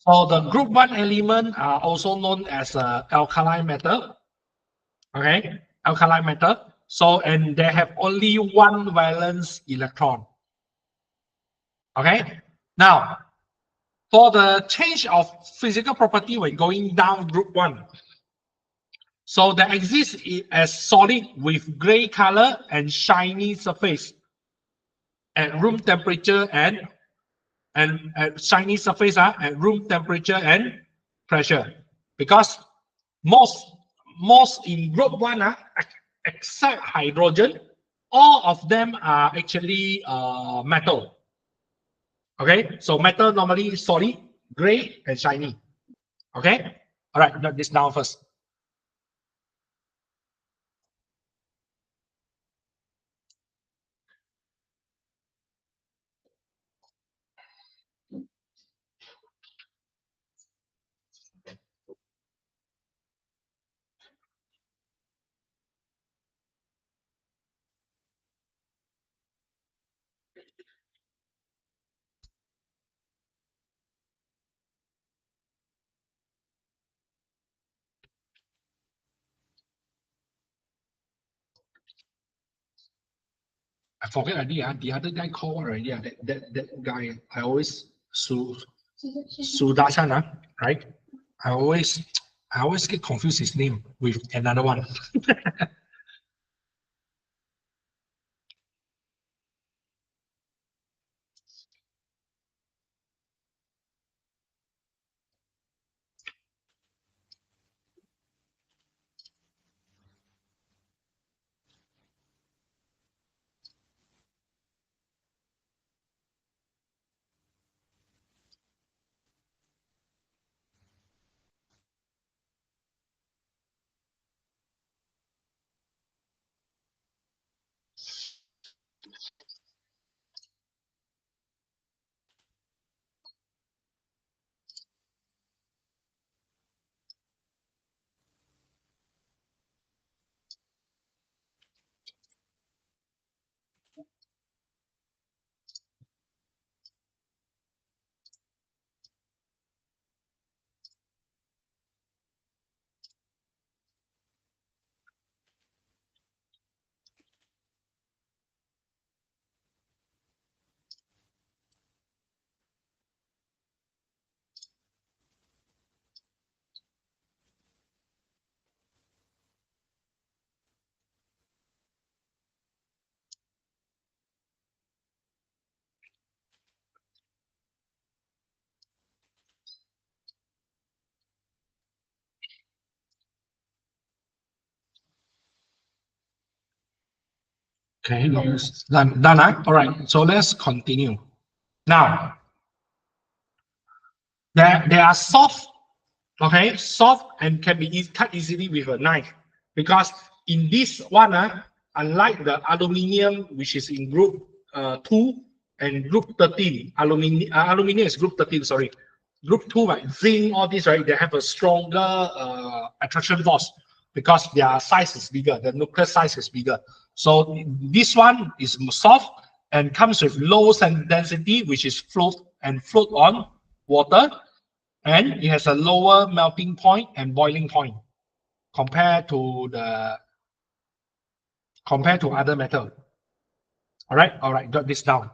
So the group 1 element are also known as alkali metal. Okay, alkali metal. So, and they have only one valence electron. Okay, now for the change of physical property when going down group 1. So they exist as solid with gray color and shiny surface at room temperature and shiny surface at room temperature and pressure. Because most in group 1 except hydrogen, all of them are actually metal. Okay, so metal normally is solid, gray, and shiny. Okay, all right, note this down first. I forget already. The other guy called what already? That guy. I always Sudasana, right? I always get confused his name with another one. Okay, done. All right, so let's continue. Now, they are soft, okay, soft and can be cut easily with a knife. Because in this one, unlike the aluminium, which is in group 2 and group 13, aluminium is group 13, sorry. Group 2, right, zinc, all this, right, they have a stronger attraction force because their size is bigger, the nuclear size is bigger. So this one is soft and comes with low density, which is float on water, and it has a lower melting point and boiling point compared to other metal. All right, got this down.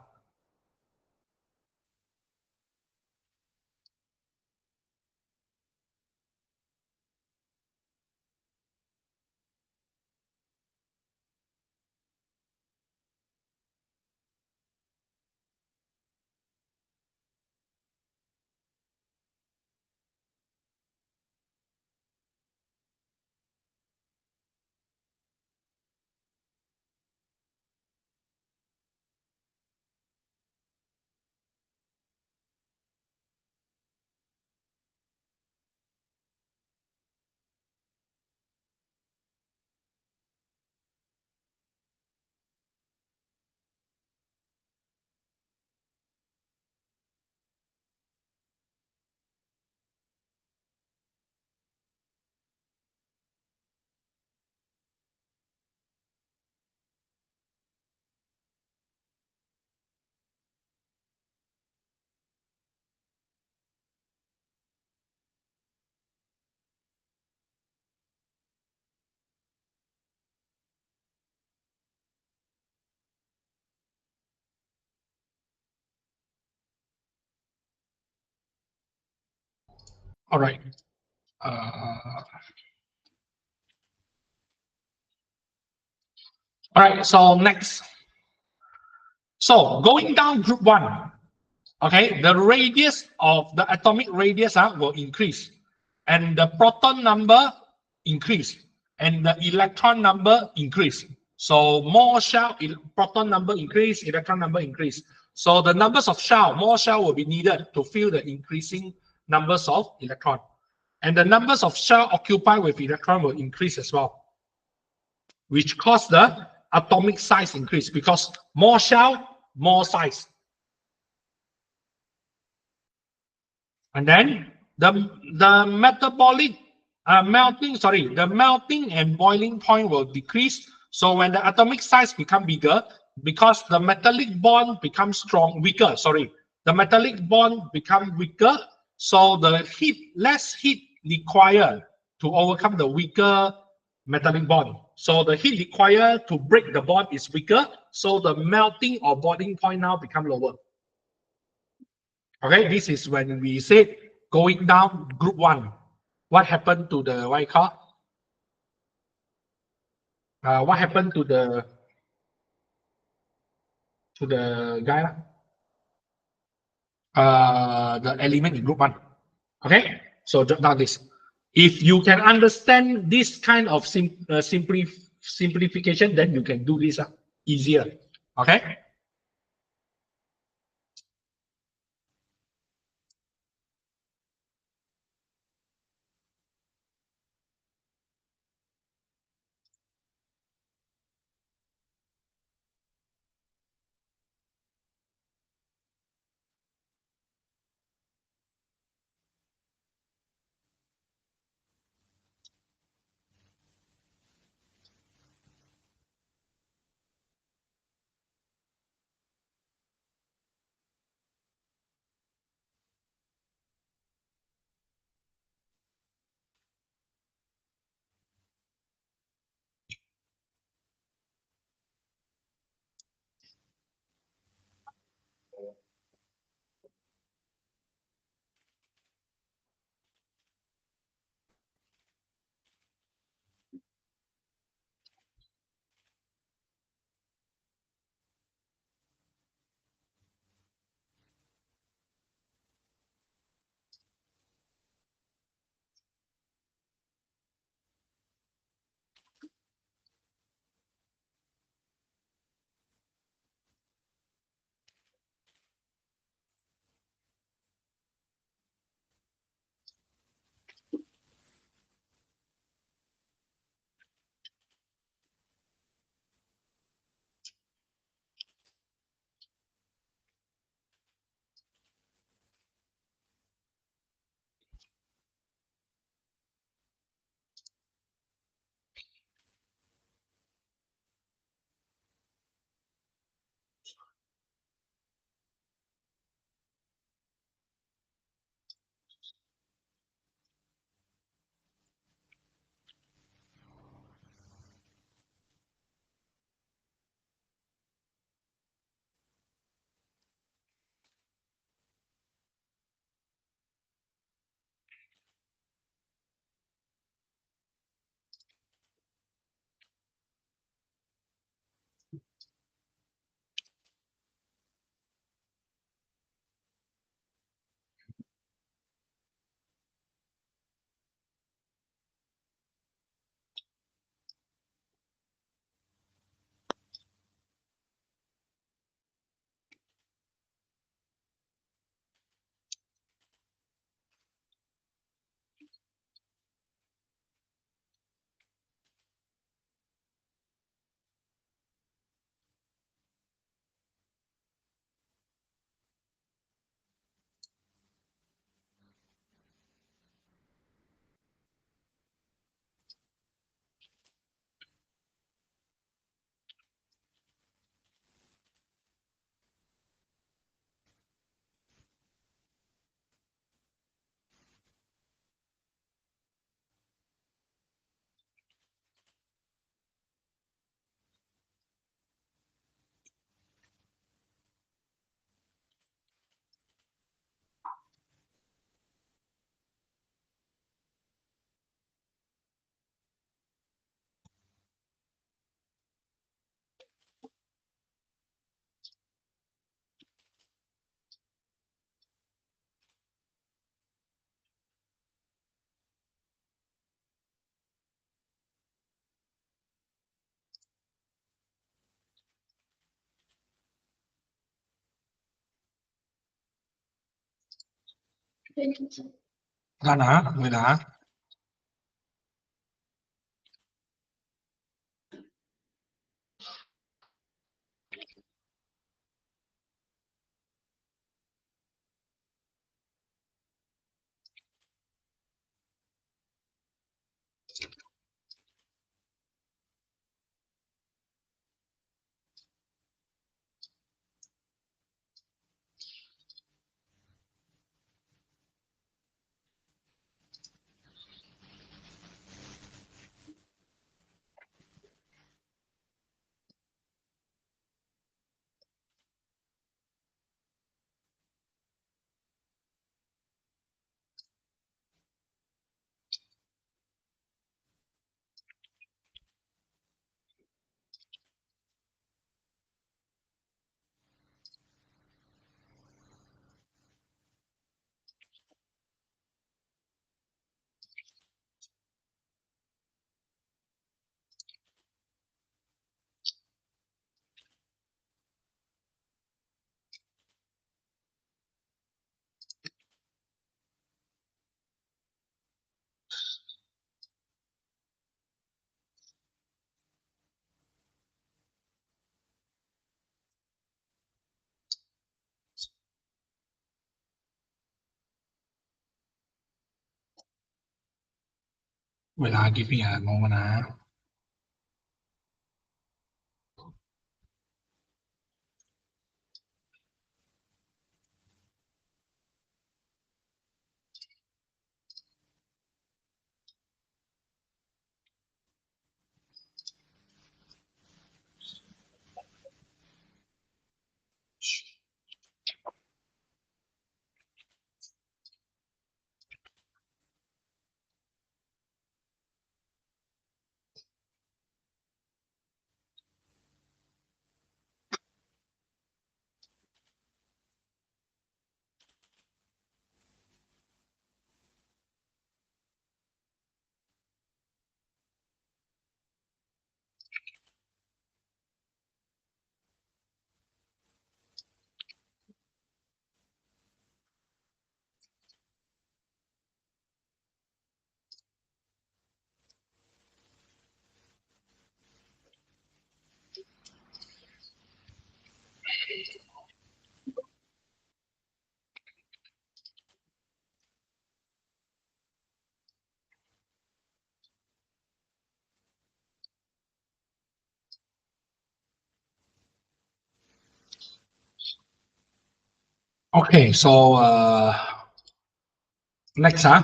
All right. Uh, all right. So next. So going down group one, okay, the radius of the atomic radius will increase, and the proton number increase, and the electron number increase. So more shell, proton number increase, electron number increase. So the numbers of shell, more shell will be needed to fill the increasing numbers of electron. And the numbers of shell occupied with electron will increase as well, which cause the atomic size increase because more shell, more size. And then the metabolic the melting and boiling point will decrease. So when the atomic size become bigger, because the metallic bond becomes weaker, the metallic bond become weaker, so the less heat required to overcome the weaker metallic bond. So the heat required to break the bond is weaker, so the melting or boiling point now become lower. Okay, this is when we said going down group one. What happened to the white car? What happened to the guy? The element in group one. Okay, so jot down this. If you can understand this kind of simplification, then you can do this easier. Okay. Done, huh? Wait, huh? เวลา give me a moment นะ Okay, so next, huh?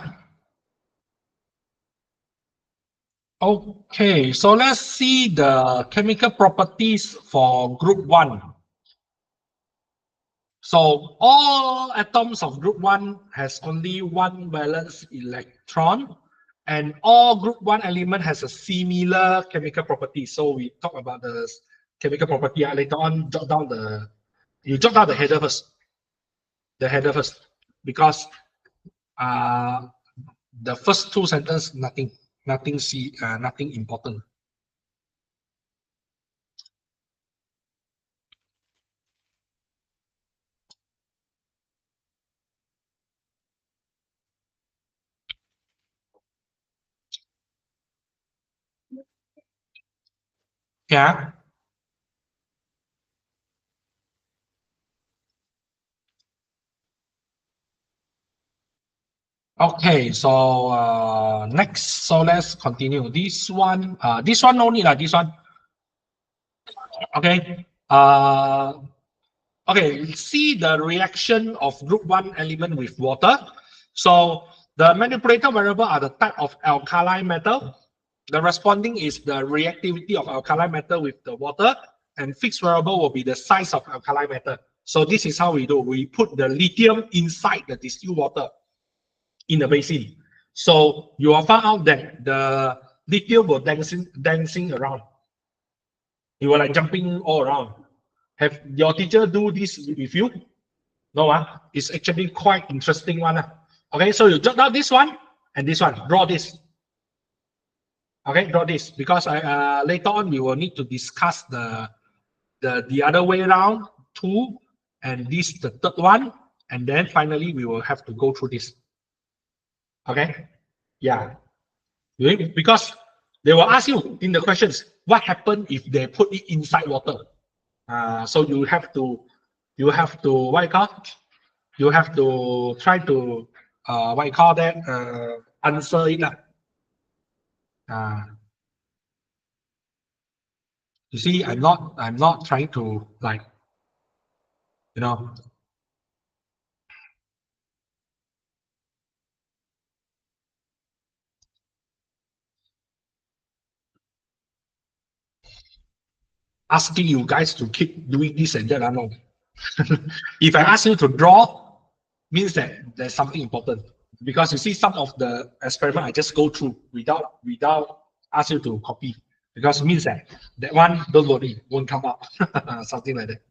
Okay, so let's see the chemical properties for group 1. So all atoms of group 1 has only one valence electron, and all group 1 element has a similar chemical property. So we talk about the chemical property later on. You jot down the header first. The header first, because the first two sentences nothing important. Yeah. Okay, so next, so let's continue. This one no need this one. Okay. Okay, see the reaction of group 1 element with water. So the manipulator variable are the type of alkali metal. The responding is the reactivity of alkali metal with the water, and fixed variable will be the size of alkali metal. So this is how we do. We put the lithium inside the distilled water in the basin. So you will find out that the lithium will dancing around. It will like jumping all around. Have your teacher do this with you? No, it's actually quite interesting one. Okay, so you jot down this one and this one. Draw this. Okay, draw this, because later on we will need to discuss the other way around, 2, and this the third one, and then finally we will have to go through this. Okay, yeah, because they will ask you in the questions what happened if they put it inside water. So you have to what you call, you have to try to what you call that, answer it. Uh, you see, I'm not trying to, like, you know asking you guys to keep doing this and that. I know. If I ask you to draw, means that there's something important. Because you see, some of the experiment I just go through without ask you to copy. Because it means that that one, don't worry, won't come up. Something like that.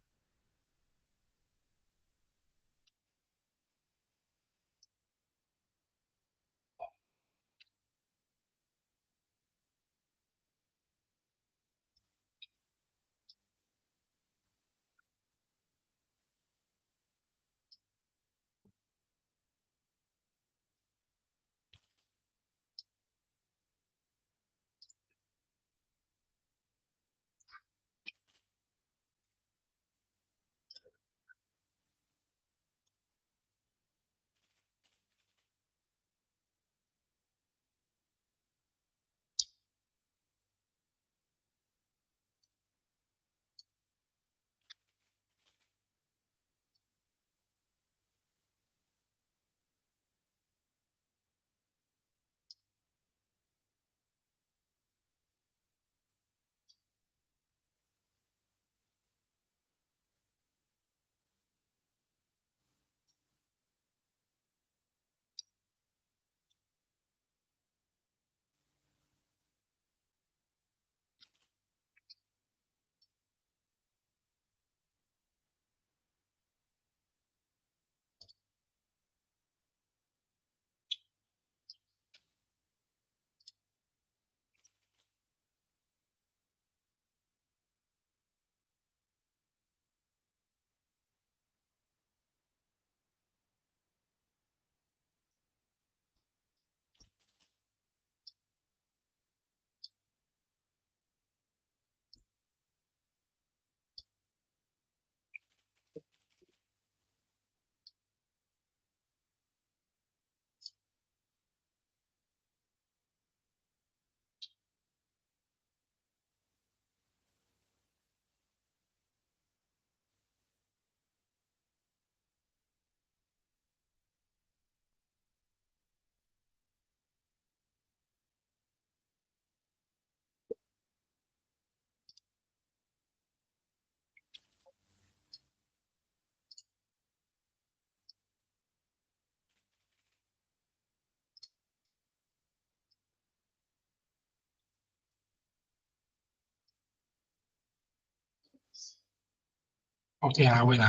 Okay, wait.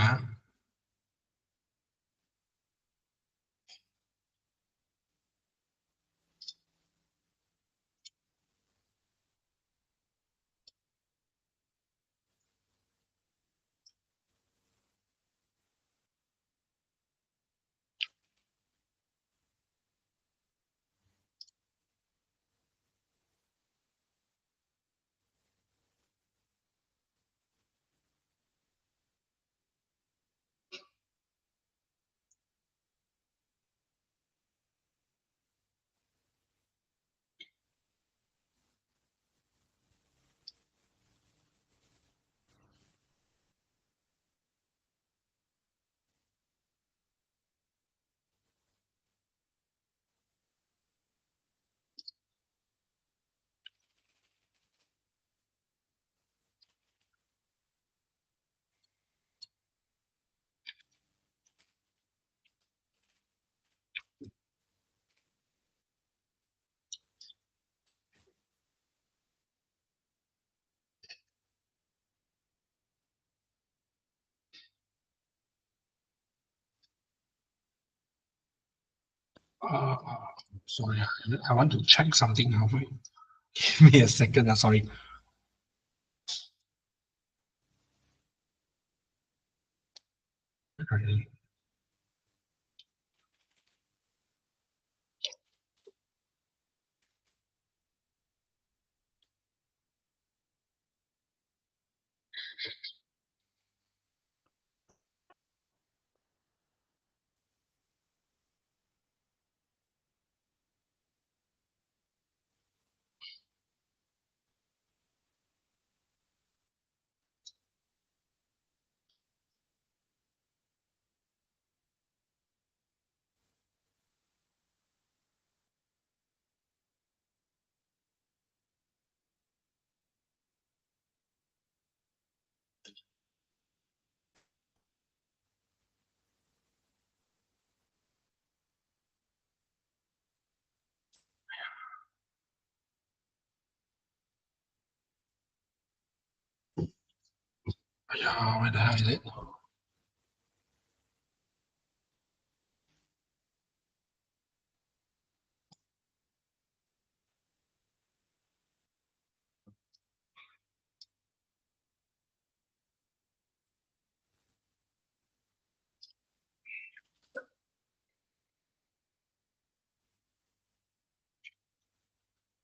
Uh, Sorry, I want to check something now. Wait. Give me a second. Sorry. Okay. Yeah, where the hell is it?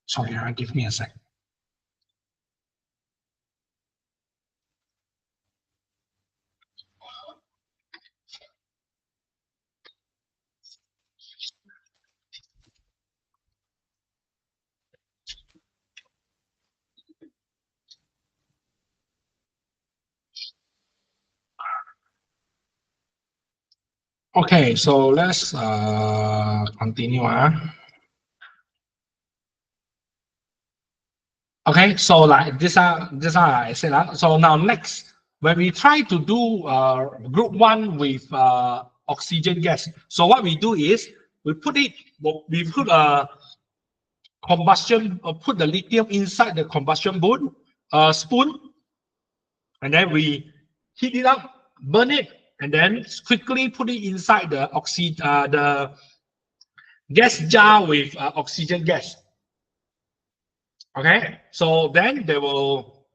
Sorry, give me a sec. Okay, so let's continue. Okay, so like this are I said. So now next, when we try to do group one with oxygen gas, so what we do is we put a combustion, put the lithium inside the combustion spoon, and then we heat it up, burn it, and then quickly put it inside the gas jar with oxygen gas. Okay, so then they will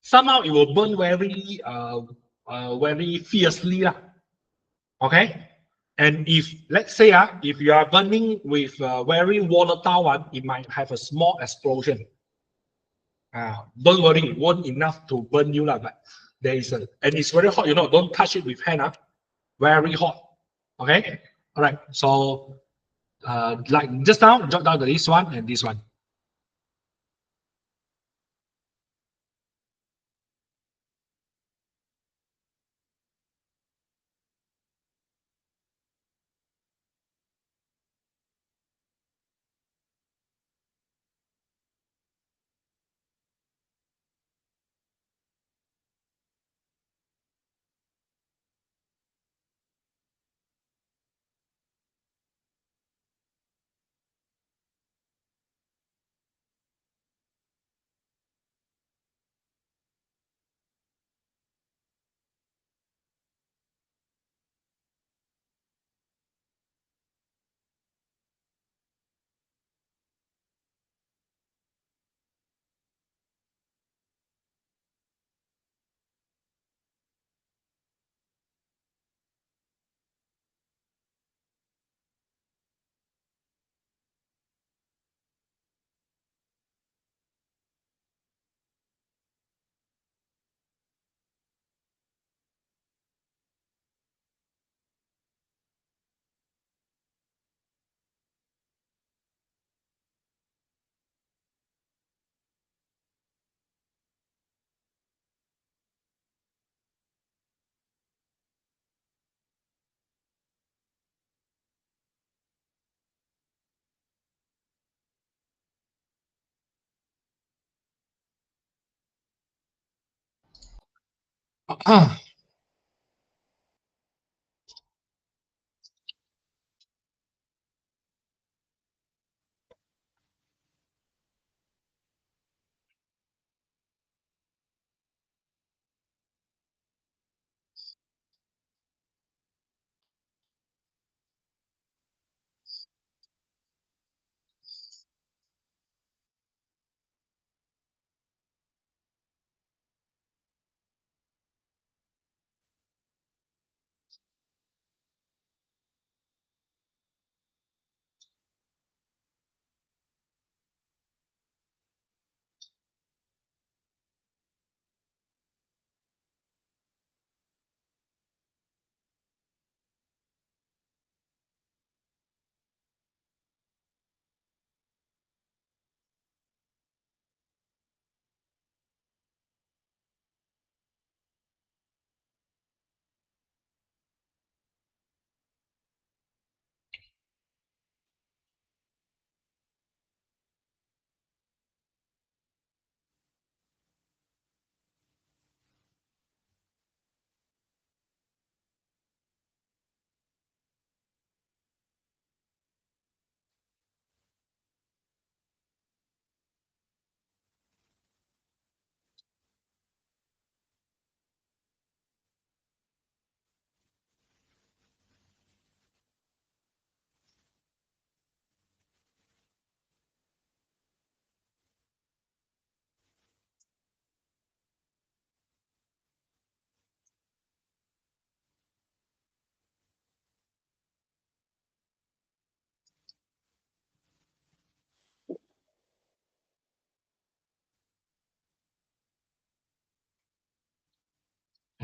somehow it will burn very fiercely lah. Okay, and if let's say if you are burning with a very volatile one, it might have a small explosion. Don't worry, it won't enough to burn you lah, but there is and it's very hot, don't touch it with hand. Very hot. Okay, all right, so like just now, jot down this one and this one.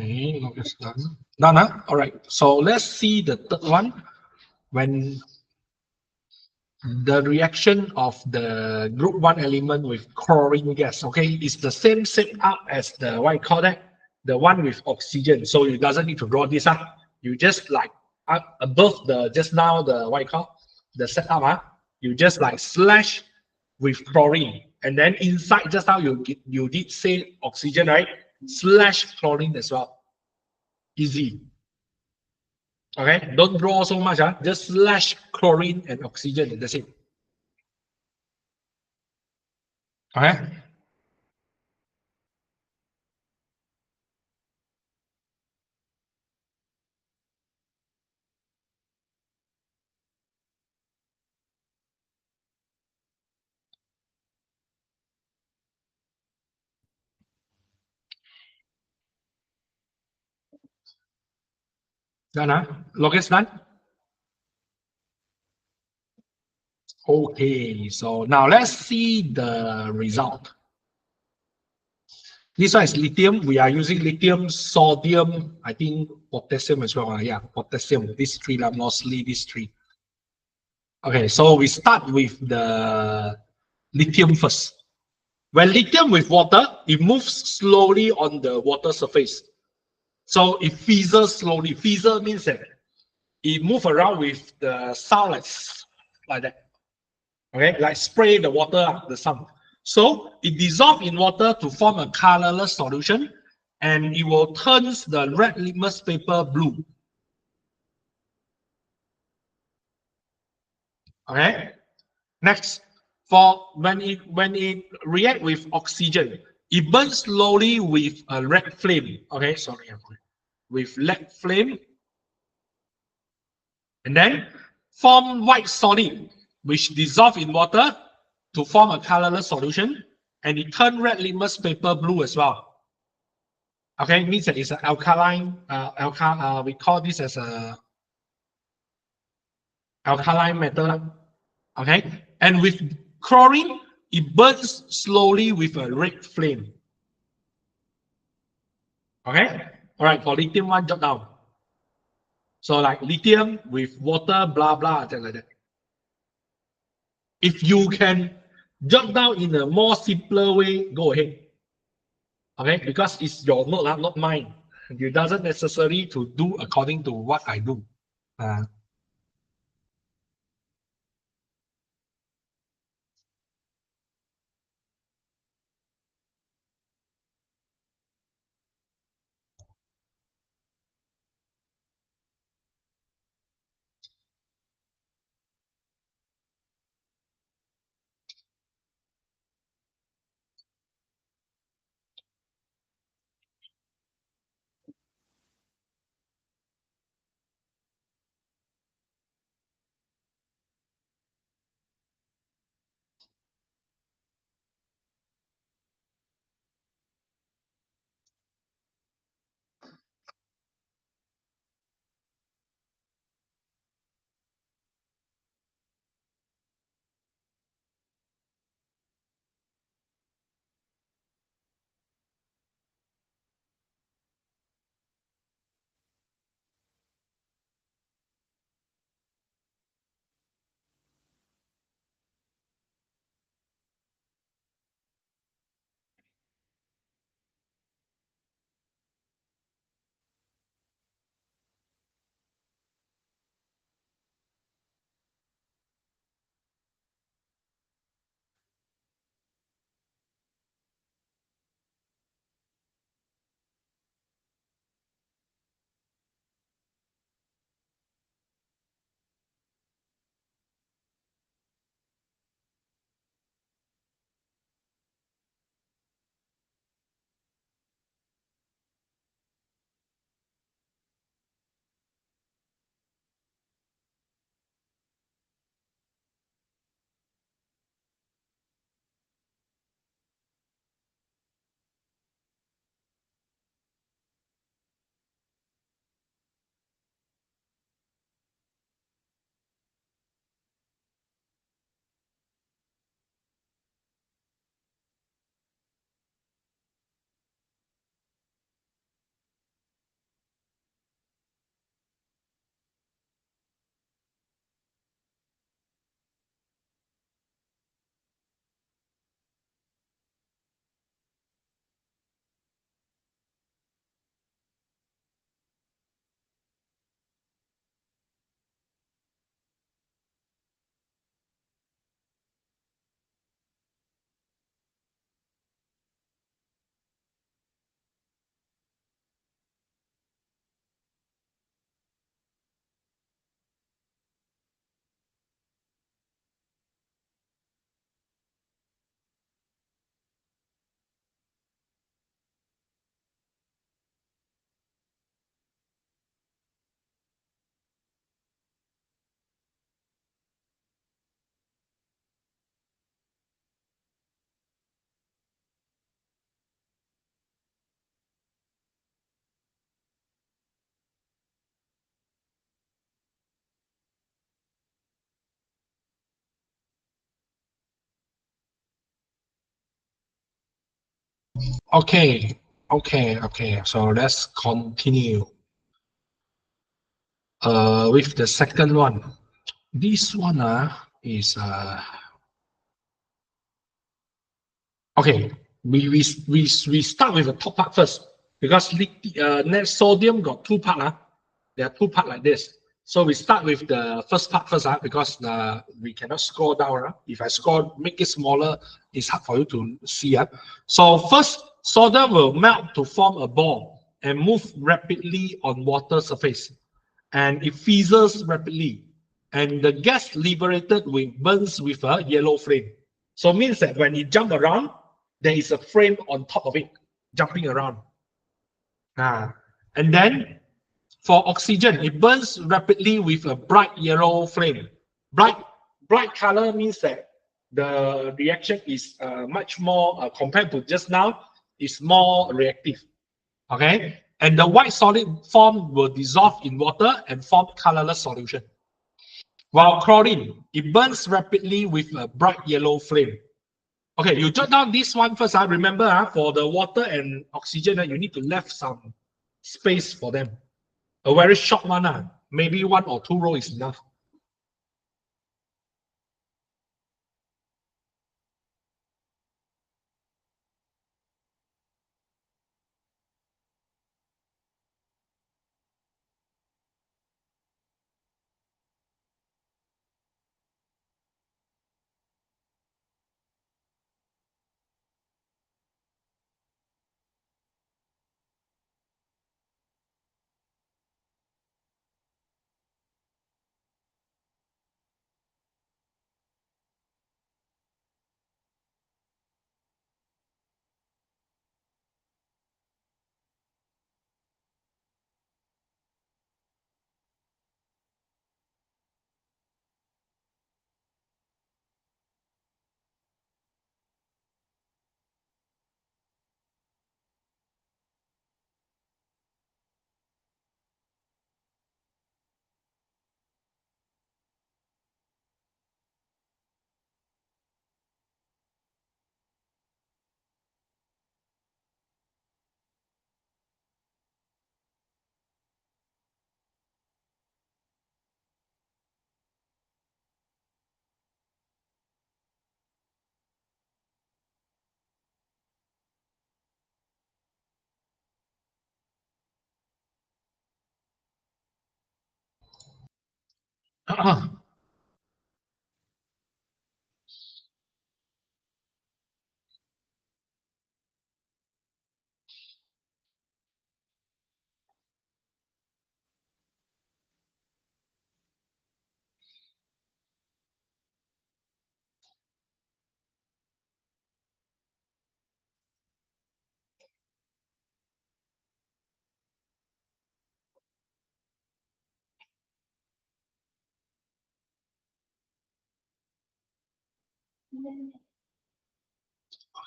Okay, log is done. Done, huh? All right. So let's see the third one. When the reaction of the group 1 element with chlorine gas, okay, is the same setup as the, what you call that, the one with oxygen. So you doesn't need to draw this up. You just like up above the, just now, the, what you call, the setup, huh? You just like slash with chlorine. And then inside, just now you did say oxygen, right? Slash chlorine as well. Easy. Okay, don't draw so much, huh? Just slash chlorine and oxygen, that's it. Okay. Done, huh? Log is done. Okay, so now let's see the result. This one is lithium. We are using lithium, sodium, I think potassium as well. Yeah, potassium. These three, mostly these three. Okay, so we start with the lithium first. When lithium with water, it moves slowly on the water surface. So it fizzles slowly. Fizzle means that it moves around with the sound like that. Okay, like spray the water, the sun. So it dissolves in water to form a colorless solution, and it will turn the red litmus paper blue. Okay. Next, for when it react with oxygen, it burns slowly with a red flame. Okay, sorry, with red flame, and then form white solid, which dissolve in water to form a colorless solution, and it turn red litmus paper blue as well. Okay, means that it's an alkaline. We call this as a alkaline metal. Okay, and with chlorine, it burns slowly with a red flame. Okay, all right. For lithium one, jot down. So like lithium with water, blah blah, like that. If you can jot down in a more simpler way, go ahead. Okay, because it's your note, not mine. It doesn't necessary to do according to what I do. Okay, so let's continue with the second one. This one is okay. We start with the top part first because net sodium got two part. There are two part like this. So we start with the first part first because we cannot scroll down. If I scroll, make it smaller, it's hard for you to see. So first, sodium will melt to form a ball and move rapidly on water surface. And it fizzles rapidly. And the gas liberated burns with a yellow flame. So it means that when it jumps around, there is a flame on top of it, jumping around. And then for oxygen, it burns rapidly with a bright yellow flame. Bright color means that the reaction is much more, compared to just now, is more reactive. Okay? And the white solid form will dissolve in water and form colorless solution. While chlorine, it burns rapidly with a bright yellow flame. Okay, you jot down this one first. Remember, for the water and oxygen, you need to left some space for them. A very short one, maybe 1 or 2 rows is enough.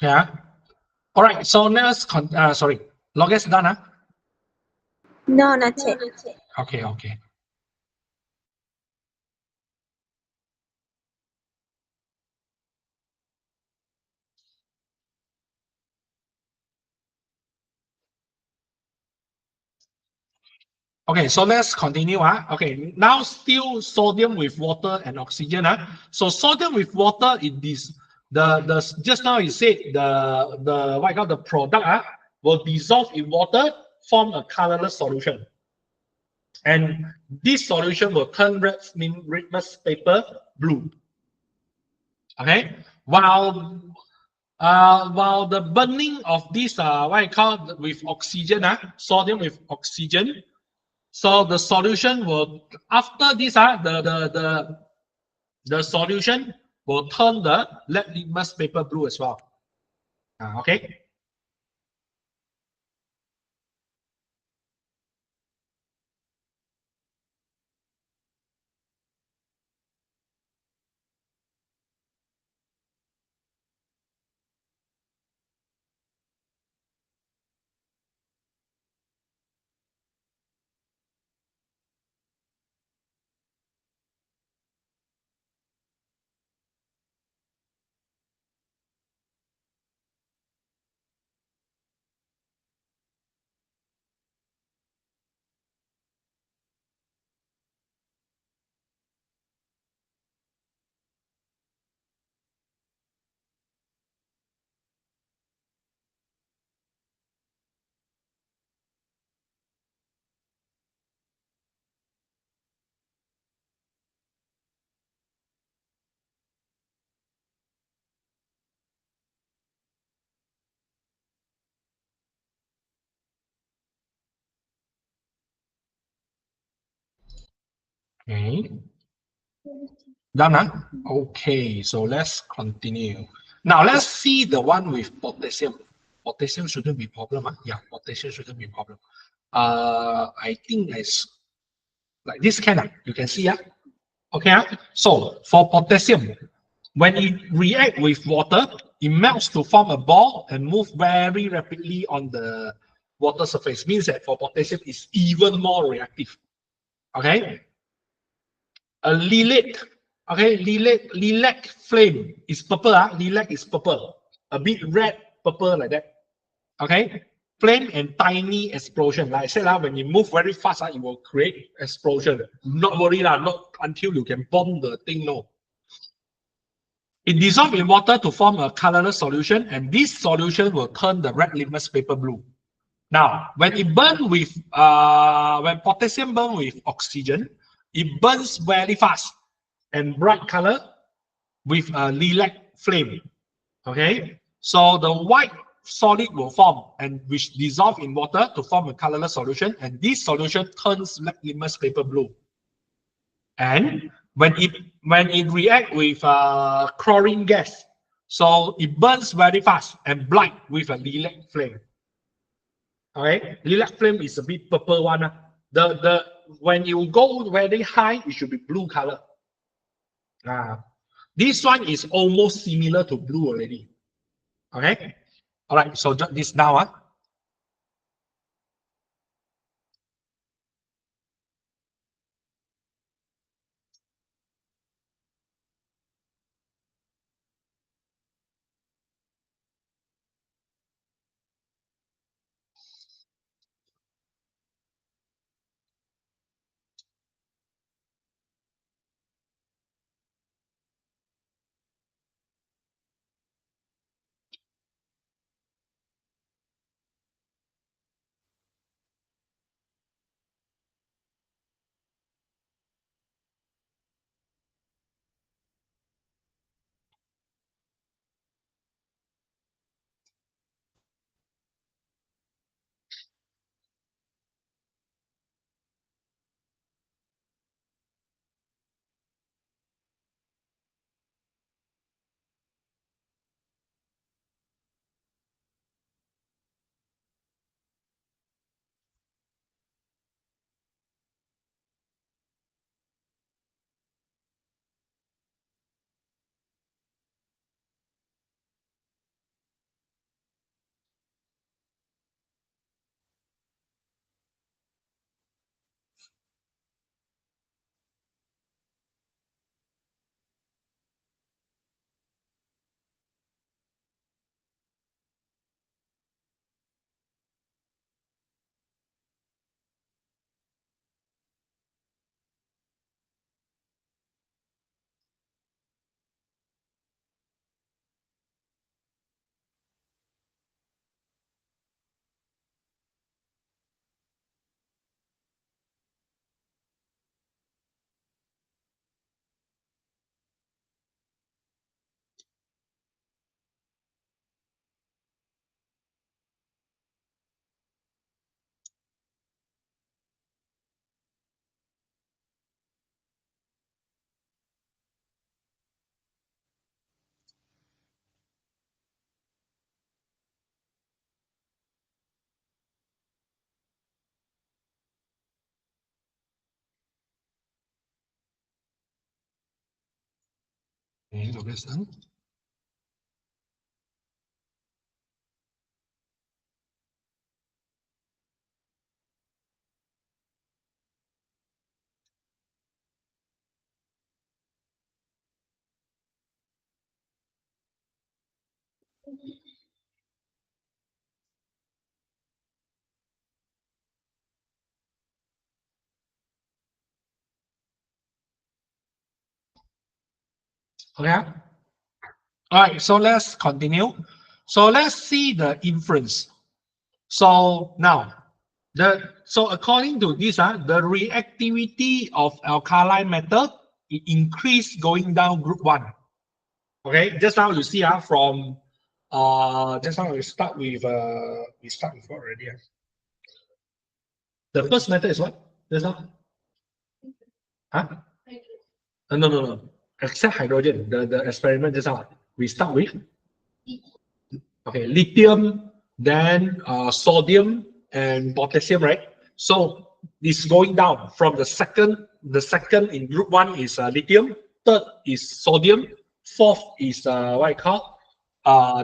Yeah. All right. So let's sorry. Logic's done. No, not yet. Okay. Okay, so let's continue. Okay, now still sodium with water and oxygen. So sodium with water, it is the just now you said the what I call the product will dissolve in water, form a colorless solution. And this solution will turn litmus paper blue. Okay, while the burning of this what I call with oxygen, sodium with oxygen. So the solution will, after this, the solution will turn the litmus paper blue as well. Okay. Okay. Done, huh? Okay, so let's continue. Now let's see the one with potassium. Potassium shouldn't be problem, huh? Yeah, potassium shouldn't be problem. I think it's like this kind of, you can see, yeah. Okay, huh? So for potassium, when it reacts with water, it melts to form a ball and move very rapidly on the water surface. Means that for potassium, it's even more reactive. Okay, a lilac, okay, lilac flame is purple. Lilac is purple, a bit red, purple like that. Okay, flame and tiny explosion. Like I said, when you move very fast, it will create explosion. Not worry, not until you can bomb the thing, no. It dissolves in water to form a colorless solution, and this solution will turn the red litmus paper blue. Now, when it burns with, when potassium burns with oxygen, it burns very fast and bright color with a lilac flame. Okay, so the white solid will form and which dissolve in water to form a colorless solution, and this solution turns red litmus paper blue. And when it reacts with chlorine gas, so it burns very fast and bright with a lilac flame. Okay, lilac flame is a bit purple one. The when you go very high, it should be blue color. This one is almost similar to blue already. Okay, all right. So this now. Okay. Okay. All right. So let's continue. So let's see the inference. So now, according to this, the reactivity of alkaline metal it increase going down group one. Okay, just now you see from just now we start with what already? The first method is what? Just now? Huh? No. Except hydrogen. The experiment just now. We start with lithium, then sodium and potassium, right? So it's going down from the second. The second in group one is lithium. Third is sodium. Fourth is what I call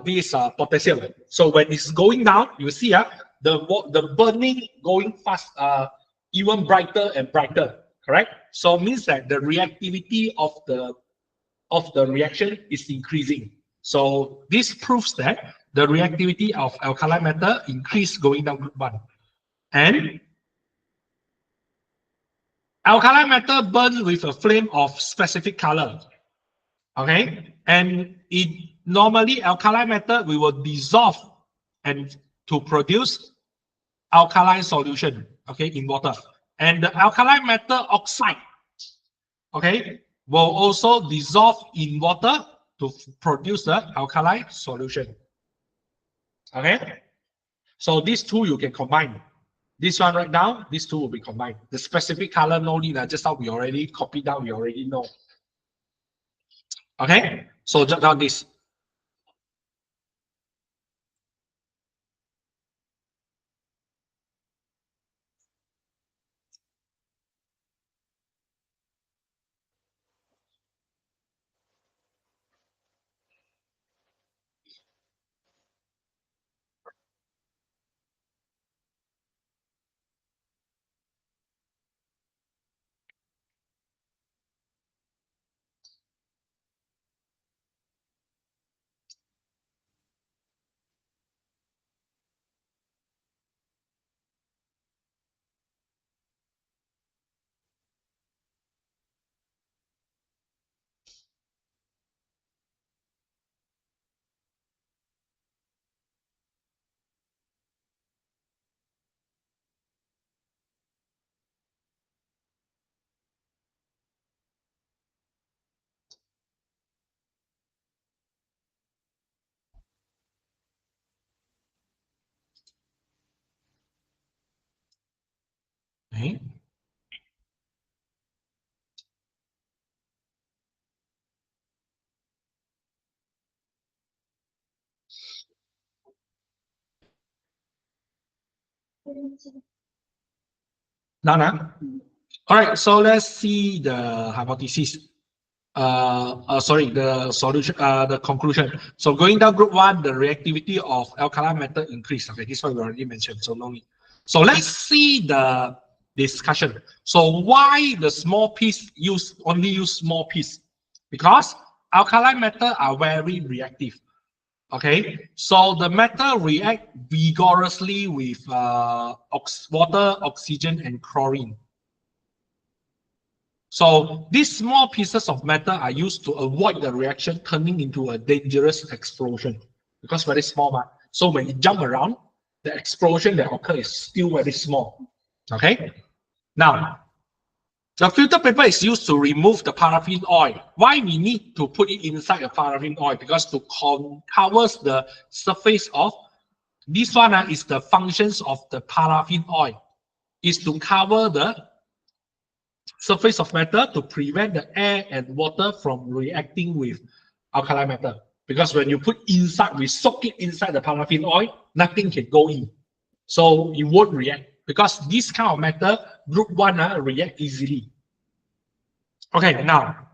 this potassium. So when it's going down, you see the burning going fast, even brighter and brighter. Correct. So it means that the reactivity of the reaction is increasing. So this proves that the reactivity of alkali metal increase going down group one. And alkali metal burns with a flame of specific color. Okay, and it normally alkali metal we will dissolve and to produce alkaline solution. Okay, in water, and the alkali metal oxide. Okay, will also dissolve in water to produce the alkali solution. Okay, so these two you can combine. This one right now, these two will be combined. The specific color no need, just how we already copied down, we already know. Okay, so jot down this. Okay. Done. All right, so let's see the hypothesis. Sorry, the solution, the conclusion. So going down group one, the reactivity of alkali metal increase. Okay, this one we already mentioned, so no need. So let's see the discussion. So why the small piece only use small piece? Because alkali metal are very reactive. Okay, so the metal react vigorously with water, oxygen, and chlorine. So these small pieces of metal are used to avoid the reaction turning into a dangerous explosion because very small. So when it jump around, the explosion that occurs is still very small. Okay. Now, the filter paper is used to remove the paraffin oil. Why we need to put it inside a paraffin oil? Because to covers the surface of this one is the functions of the paraffin oil is to cover the surface of metal to prevent the air and water from reacting with alkali metal. Because when you put inside, we soak it inside the paraffin oil, nothing can go in. So it won't react. Because this kind of metal, group one, react easily. Okay, now,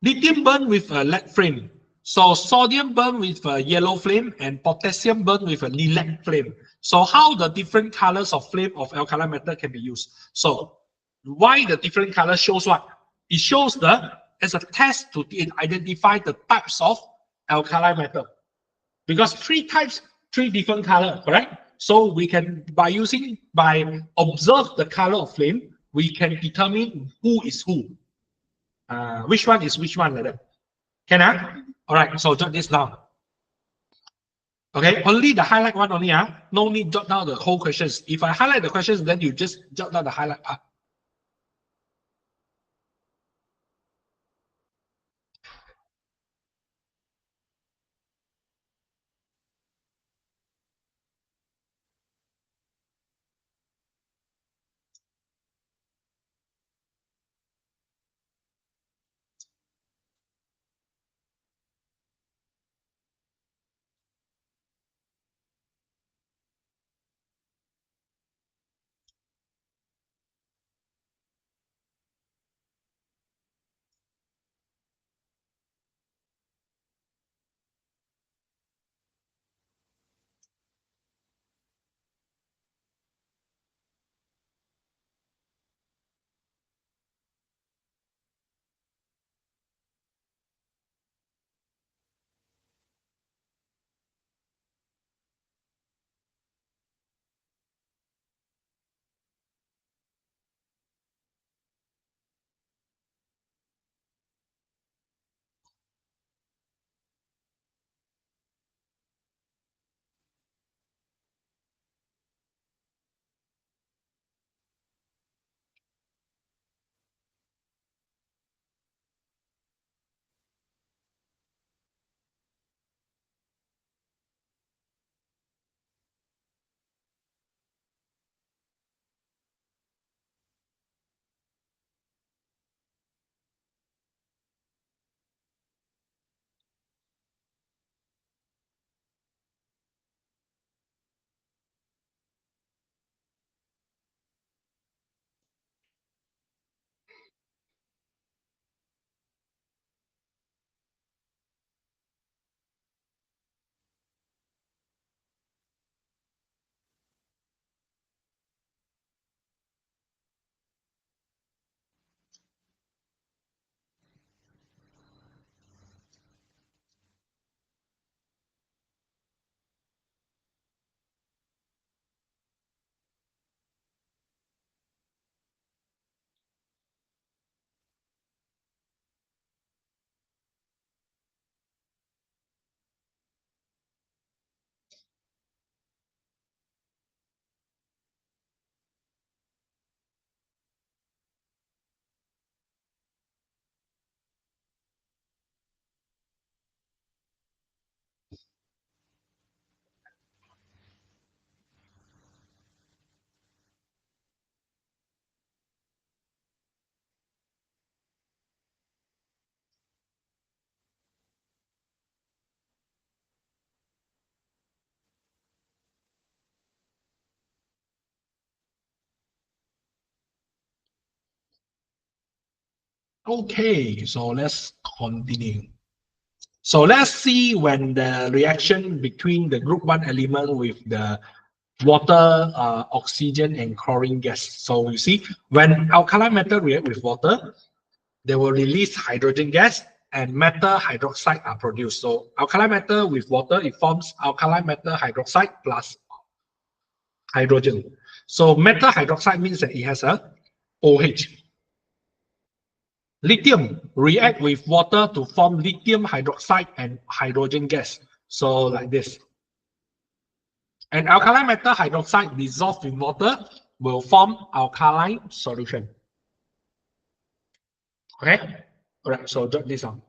lithium burn with a lead flame. So sodium burn with a yellow flame and potassium burn with a lilac flame. So how the different colors of flame of alkali metal can be used? So why the different color shows what? It shows as a test to identify the types of alkali metal. Because three types, three different color, correct? So we can, by observe the color of flame, we can determine who is who. Which one is which one like that. Can I? All right, so jot this down. Okay, only the highlight one only. No need jot down the whole questions. If I highlight the questions, then you just jot down the highlight part. Okay, so let's continue. So let's see when the reaction between the group 1 element with the water, oxygen, and chlorine gas. So you see, when alkaline metal react with water, they will release hydrogen gas and metal hydroxide are produced. So alkaline metal with water, it forms alkaline metal hydroxide plus hydrogen. So metal hydroxide means that it has a OH. Lithium react with water to form lithium hydroxide and hydrogen gas. So like this. And alkaline metal hydroxide dissolved in water will form alkaline solution. Okay? All right, so jot this down.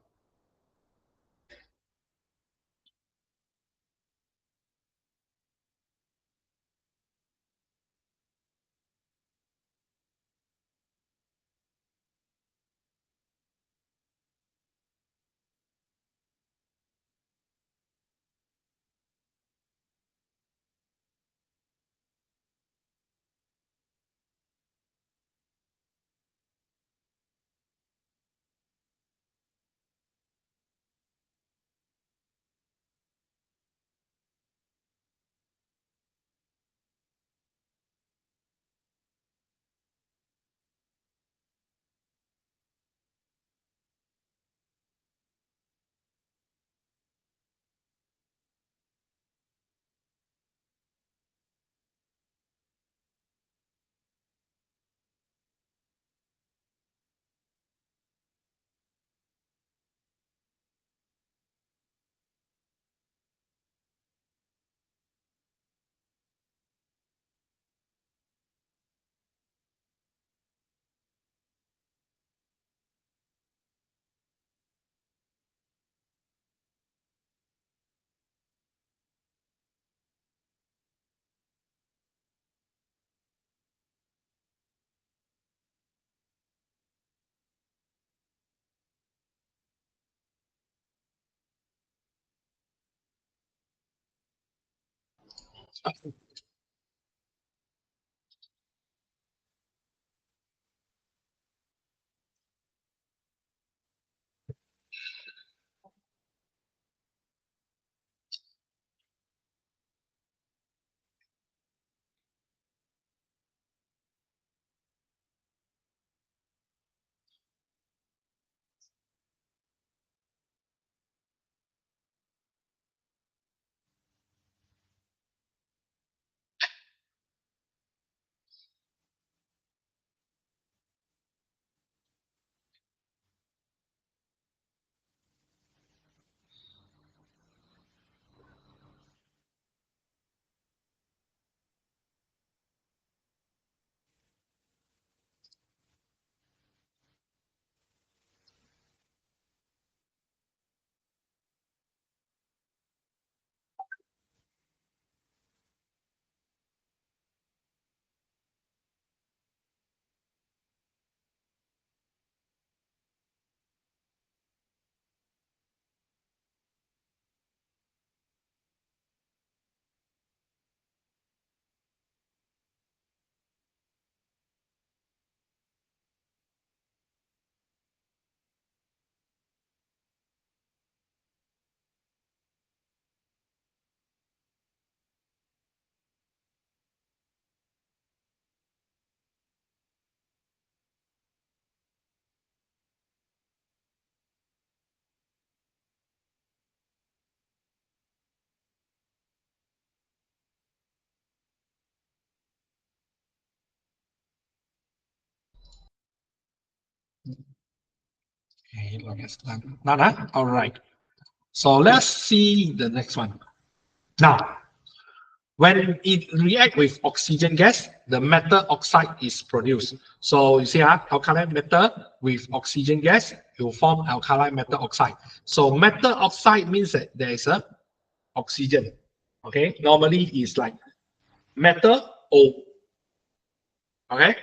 Okay, let's done. Nada? All right. So let's see the next one. Now, when it reacts with oxygen gas, the metal oxide is produced. So you see, alkaline metal with oxygen gas, it will form alkaline metal oxide. So metal oxide means that there is a oxygen. Okay, normally it's like metal O. Okay,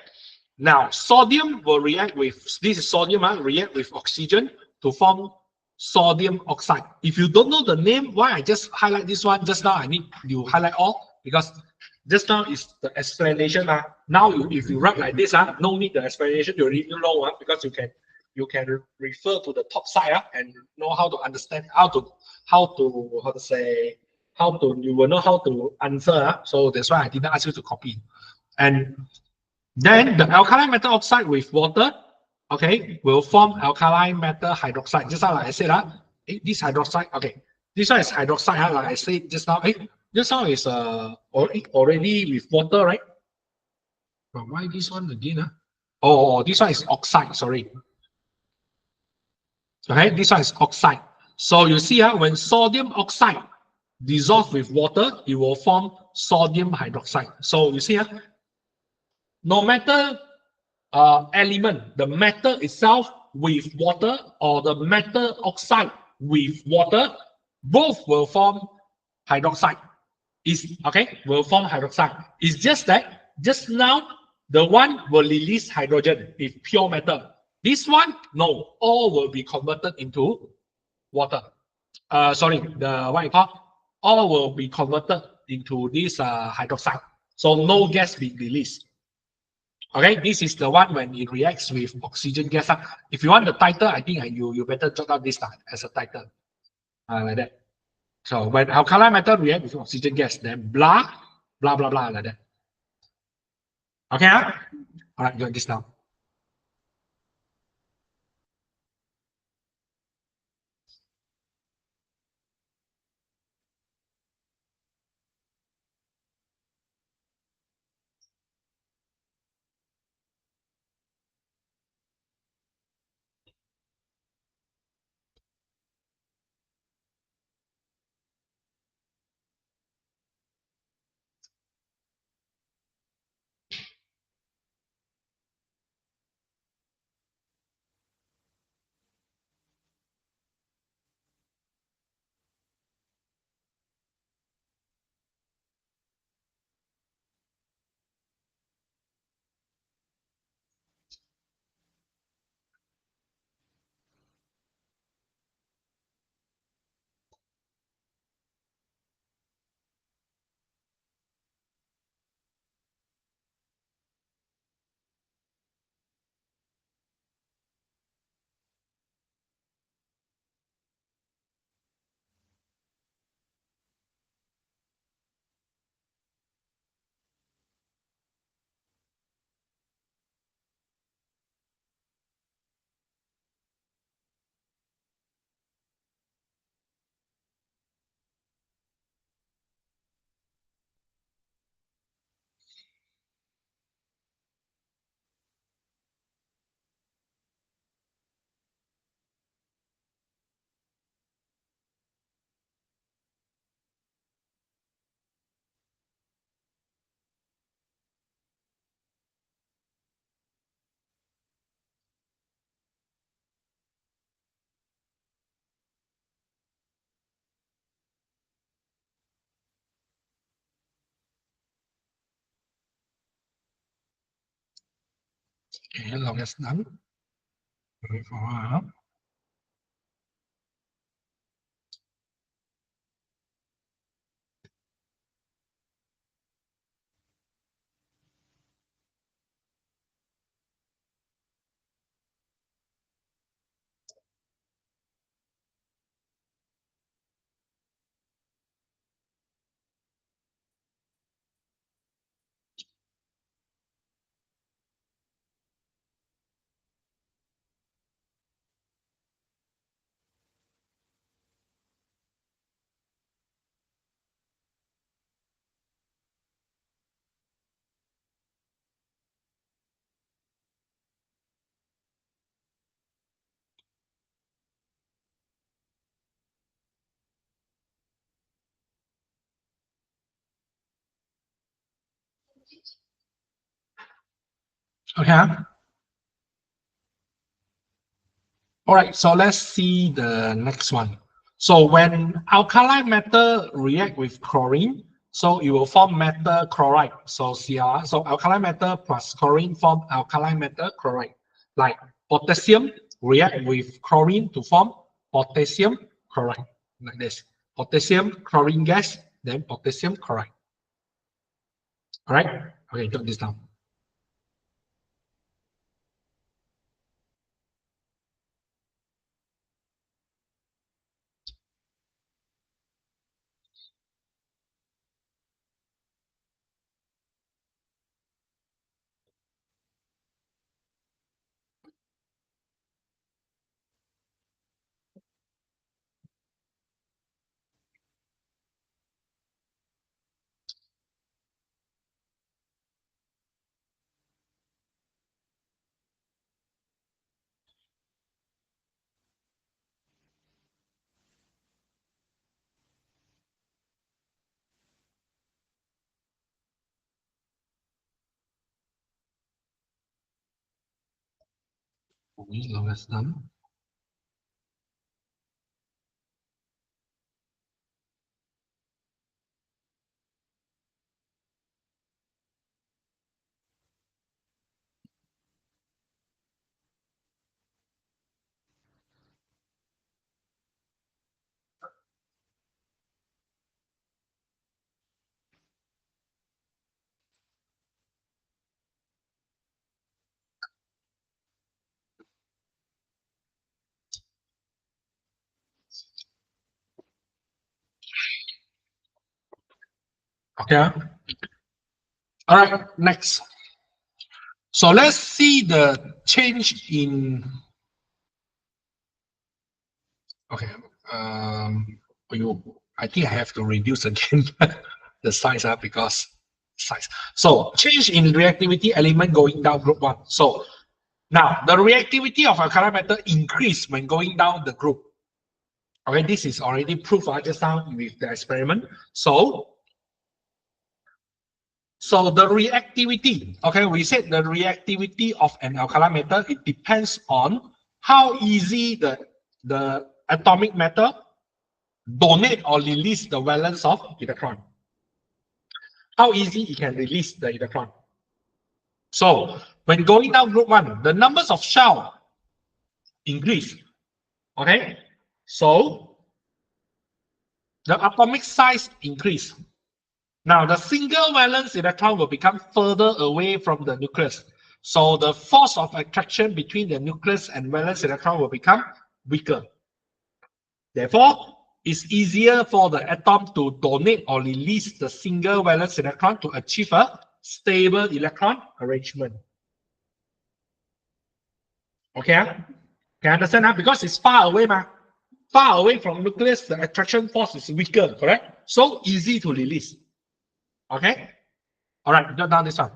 now sodium will react with, this is sodium, react with oxygen to form sodium oxide. If you don't know the name, why I just highlight this one, just now I need you highlight all, because just now is the explanation. Now if you write like this, no need the explanation, you already know, because you can refer to the top side and know how to understand how to you will know how to answer. So that's why I didn't ask you to copy. And then the alkaline metal oxide with water, okay, will form alkaline metal hydroxide. Just like I said, this hydroxide, okay, this one is hydroxide, like I said just now. This one is already with water, right? But why this one again? Oh, this one is oxide, sorry. Okay, this one is oxide. So you see when sodium oxide dissolves with water, it will form sodium hydroxide. So you see no matter element, the metal itself with water or the metal oxide with water, both will form hydroxide. Will form hydroxide. It's just that just now the one will release hydrogen if pure metal. This one, no, all will be converted into water. Sorry, the what you call, all will be converted into this hydroxide. So no gas being released. Okay, this is the one when it reacts with oxygen gas. If you want the title, I think you better jot out this as a title. Like that. So when alkaline metal react with oxygen gas, then blah, blah, blah, blah, like that. Okay, all right, got this now. Okay, log is done. Wait for a while. Okay. All right, so let's see the next one. So when alkaline metal react with chlorine, so it will form metal chloride. So Cl. So alkaline metal plus chlorine form alkaline metal chloride. Like potassium react with chlorine to form potassium chloride. Like this. Potassium chlorine gas, then potassium chloride. All right. Okay, jot this down. Lowest none. Okay. All right, next. So let's see the change in. Okay. I think I have to reduce again the size because size. So change in reactivity element going down group one. So now the reactivity of alkali metal increase when going down the group. Okay, this is already proved just now with the experiment. So the reactivity, okay, we said the reactivity of an alkali metal, it depends on how easy the atomic metal donate or release the valence of electron. How easy it can release the electron. So when going down group one, the numbers of shell increase. Okay, so the atomic size increase. Now the single valence electron will become further away from the nucleus. So the force of attraction between the nucleus and valence electron will become weaker. Therefore, it's easier for the atom to donate or release the single valence electron to achieve a stable electron arrangement. Okay? Can you understand now? Because it's far away, far away from nucleus, the attraction force is weaker, correct? So easy to release. Okay? All right, jot down this one.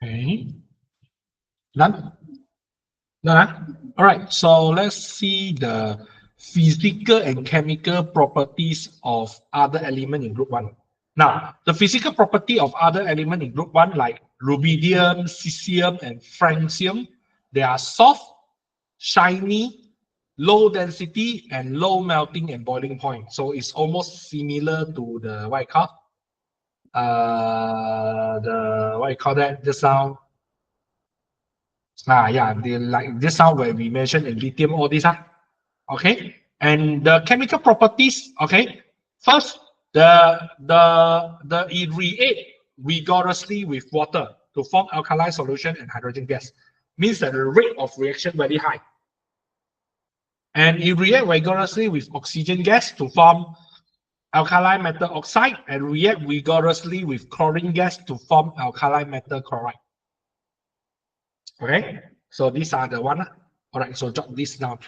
Okay. Done? Done, huh? All right, so let's see the physical and chemical properties of other element in group 1. Now, the physical property of other element in group 1, like rubidium, cesium, and francium, they are soft, shiny, low density, and low melting and boiling point. So it's almost similar to the what I call the what you call that just now. Yeah, they like just now where we mentioned in lithium, all these are okay. And the chemical properties, okay. First, it react vigorously with water to form alkali solution and hydrogen gas. Means that the rate of reaction very high. And it react vigorously with oxygen gas to form alkali metal oxide and react vigorously with chlorine gas to form alkali metal chloride. Okay, so these are the one. All right, so jot this down.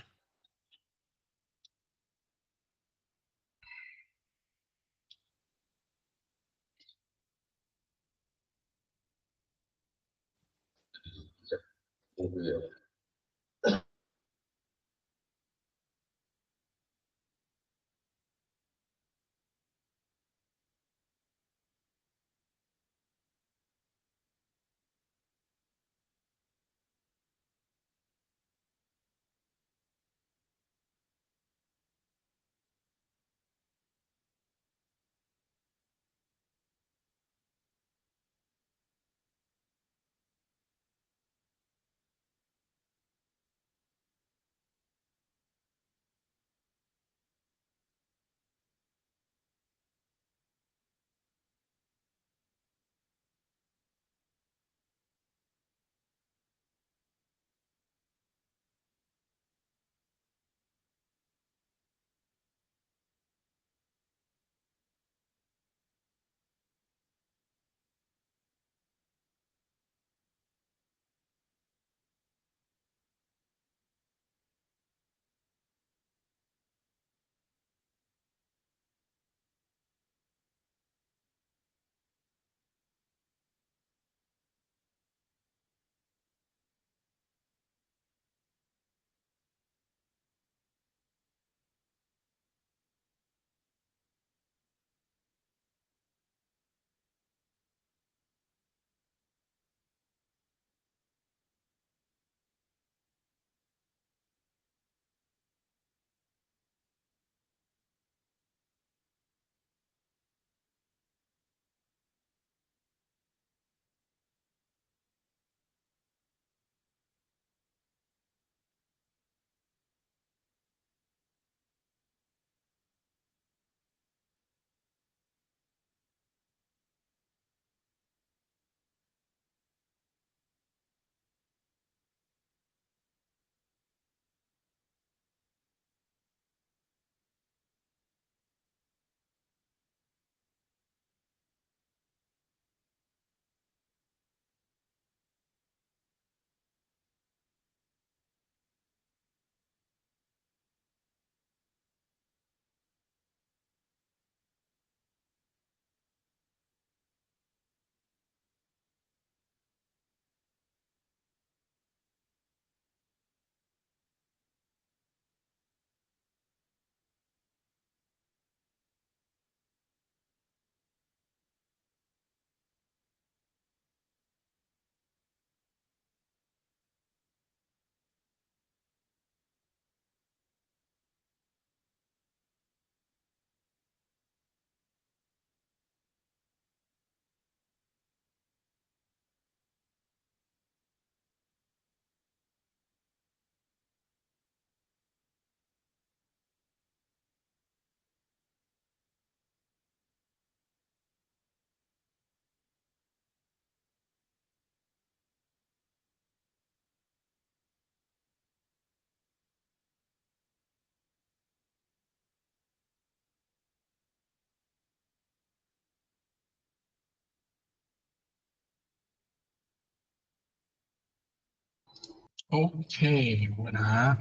Okay, nah.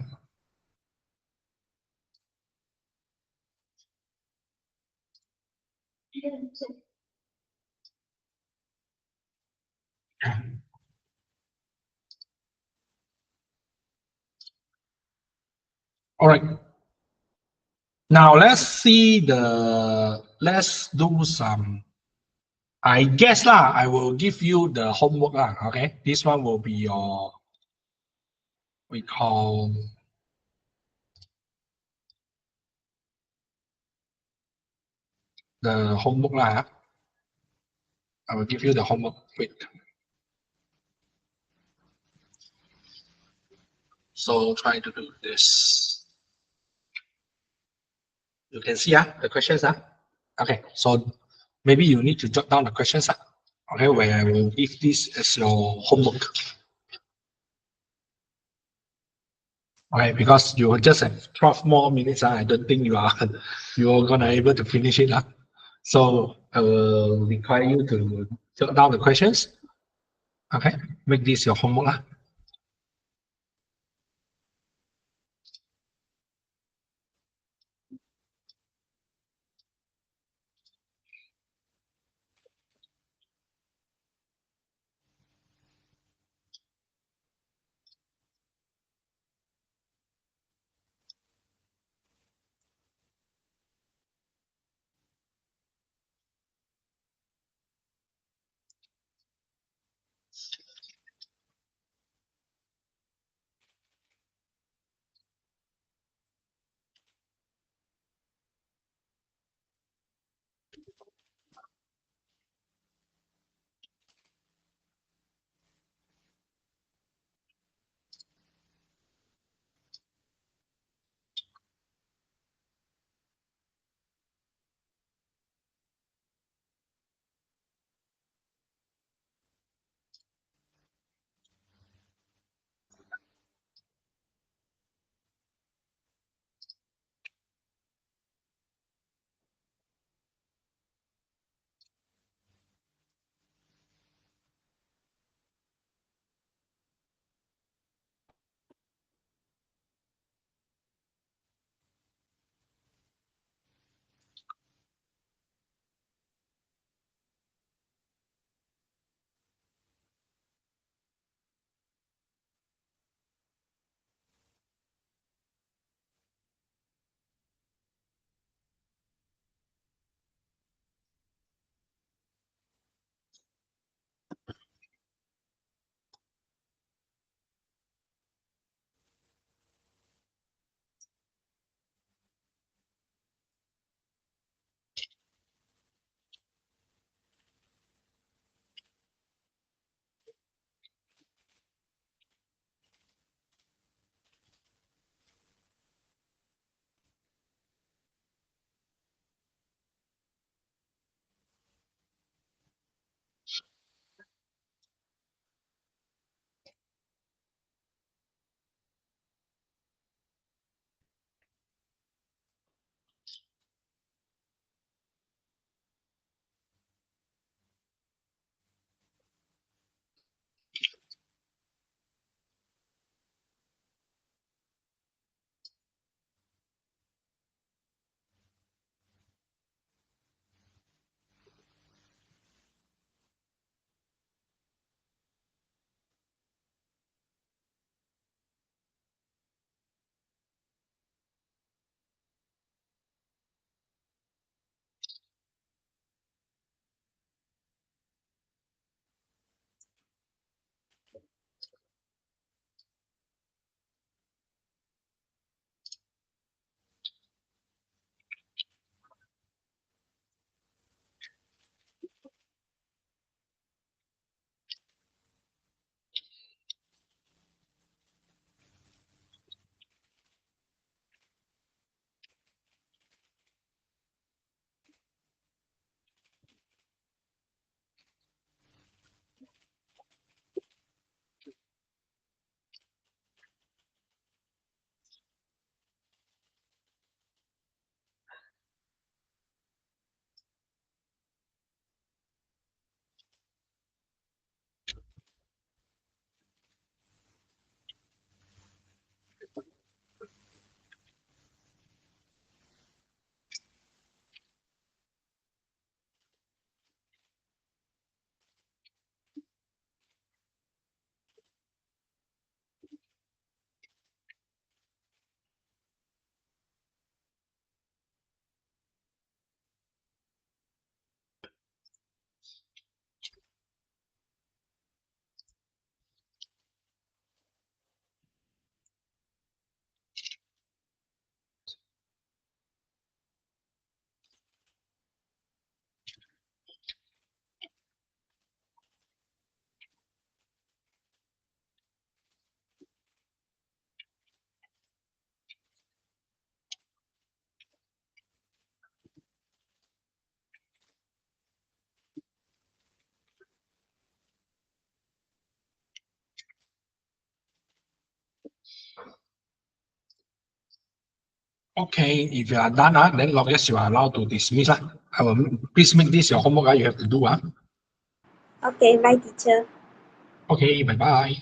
All right. Now let's do some. I guess lah. I will give you the homework lah. Okay. This one will be your, we call, the homework lah. I will give you the homework. Wait. So try to do this. You can see the questions. Okay. So maybe you need to jot down the questions. Okay, where I will give this as your homework. Okay, because you just have 12 more minutes. I don't think you are gonna able to finish it. So I will require you to jot down the questions. Okay, make this your homework. Okay, if you are done, then yes, you are allowed to dismiss. I will please make this your homework. You have to do. Okay, bye teacher. Okay, bye bye.